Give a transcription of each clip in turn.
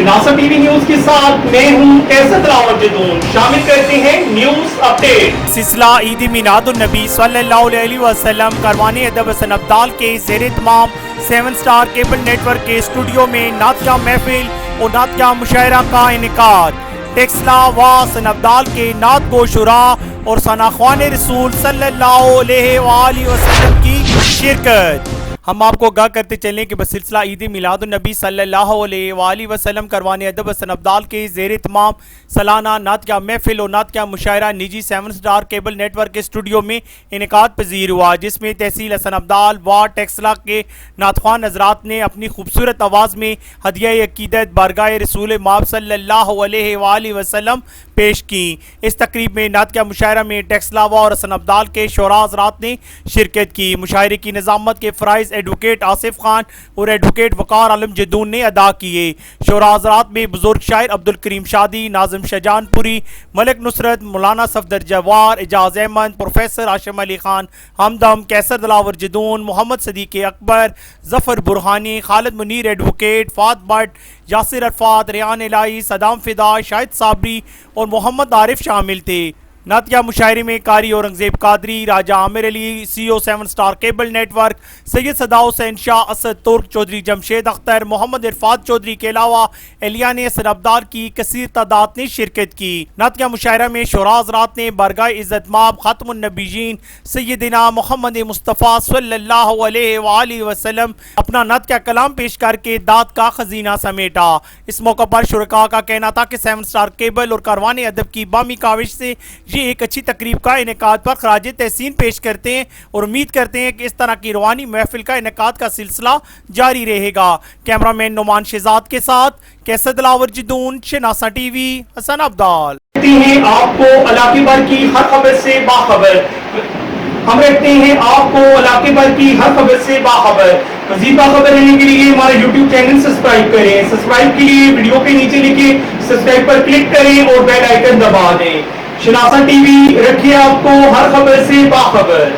شناسا T V news کے ساتھ میں ہوں کیسر دلاور جدون. شامل کرتے ہیں نیوز اپڈیٹ. سلسلہ عید میلاد النبی صلی اللہ علیہ وسلم کاروان ادب حسن عبدال کے زیر اہتمام 7 اسٹار کیبل نیٹ ورک کے اسٹوڈیو میں نعتیہ محفل اور نعتیہ مشاعرہ کا انعقاد. ٹیکسلا و حسن عبدال کے نعت گو شعراء اور ثناءخوان رسول صلی اللہ علیہ وآلہ وسلم کی شرکت. ہم آپ کو آگاہ کرتے چلیں کہ بسلسلہ عید میلاد النبی صلی اللہ علیہ وآلہ وسلم کاروان ادب حسن عبدال کے زیر اہتمام سالانہ نعتیہ محفل اور نعتیہ مشاعرہ نجی 7 اسٹار کیبل نیٹ ورک کے اسٹوڈیو میں انعقاد پذیر ہوا، جس میں تحصیل حسن عبدال و ٹیکسلا کے نعت خوان حضرات نے اپنی خوبصورت آواز میں ہدیہ عقیدت بارگاہ رسول مآب صلی اللہ علیہ وآلہ وسلم پیش کی. اس تقریب میں نعتیہ مشاعرہ میں ٹیکسلا و اور حسن عبدال کے شعراء حضرات نے شرکت کی. مشاعرے کی نظامت کے فرائض ایڈوکیٹ آصف خان اور ایڈوکیٹ وقار عالم جدون نے ادا کیے. شعراء حضرات میں بزرگ شاعر عبدالکریم شادی، ناظم شاہجہان پوری، ملک نصرت، مولانا صفدر جوار، اعجاز احمد، پروفیسر ہاشم علی خان ہمدم، کیسر دلاور جدون، محمد صدیق اکبر، ظفر برہانی، خالد منیر ایڈوکیٹ، فہد بٹ، یاسر عرفات، ریان الہی، صدام فدا، شاہد صابری اور محمد عارف شامل تھے. نعتیہ مشاعرے میں قاری اورنگزیب قادری، راجہ عامر علی، سی او 7 اسٹار کیبل نیٹ ورک، سید صدا حسین شاہ، اسد ترک، چودھری جمشید اختر، محمد عرفات چودھری کے علاوہ اہلیان حسن عبدال کی کثیر تعداد نے شرکت کی. نعتیہ مشاعرہ میں شعراء حضرات نے بارگاہ عزت مآب خاتم النبیین سیدنا محمد مصطفیٰ صلی اللہ علیہ وآلہ وسلم اپنا نعتیہ کلام پیش کر کے داد کا خزینہ سمیٹا. اس موقع پر شرکاء کا کہنا تھا کہ 7 اسٹار کیبل اور کاروان ادب کی بامی کاوش سے یہ ایک اچھی تقریب کا انعقاد پر خراج تحسین پیش کرتے ہیں اور امید کرتے ہیں کہ اس طرح کی روحانی محفل کا انعقاد کا سلسلہ جاری رہے گا. کیمرامین نعمان شہزاد کے ساتھ کیسر دلاور جدون، شناسا ٹی وی، حسن عبدال. ہیں آپ کو علاقے بھر کی ہر خبر سے باخبر. ہم رکھتے ہیں آپ کو علاقے بھر کی ہر خبر سے باخبر. مزید باخبر رہنے کے لیے ہمارا یوٹیوب چینل سبسکرائب کریں. سبسکرائب کے لیے ویڈیو کے نیچے لکھیں سبسکرائب پر کلک کریں اور بیل آئیکن دبا دیں. شناسا ٹی وی رکھے آپ کو ہر خبر سے باخبر.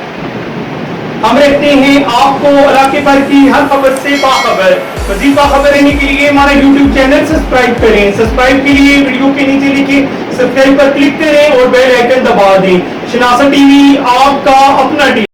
ہم رکھتے ہیں آپ کو علاقے بھر کی ہر خبر سے باخبر. مزید باخبر رہنے کے لیے ہمارا یوٹیوب چینل سبسکرائب کریں. سبسکرائب کے لیے ویڈیو کے نیچے لکھیں سبسکرائب پر کلک کریں اور بیل آئیکن دبا دیں. شناسا ٹی وی آپ کا اپنا ٹی وی.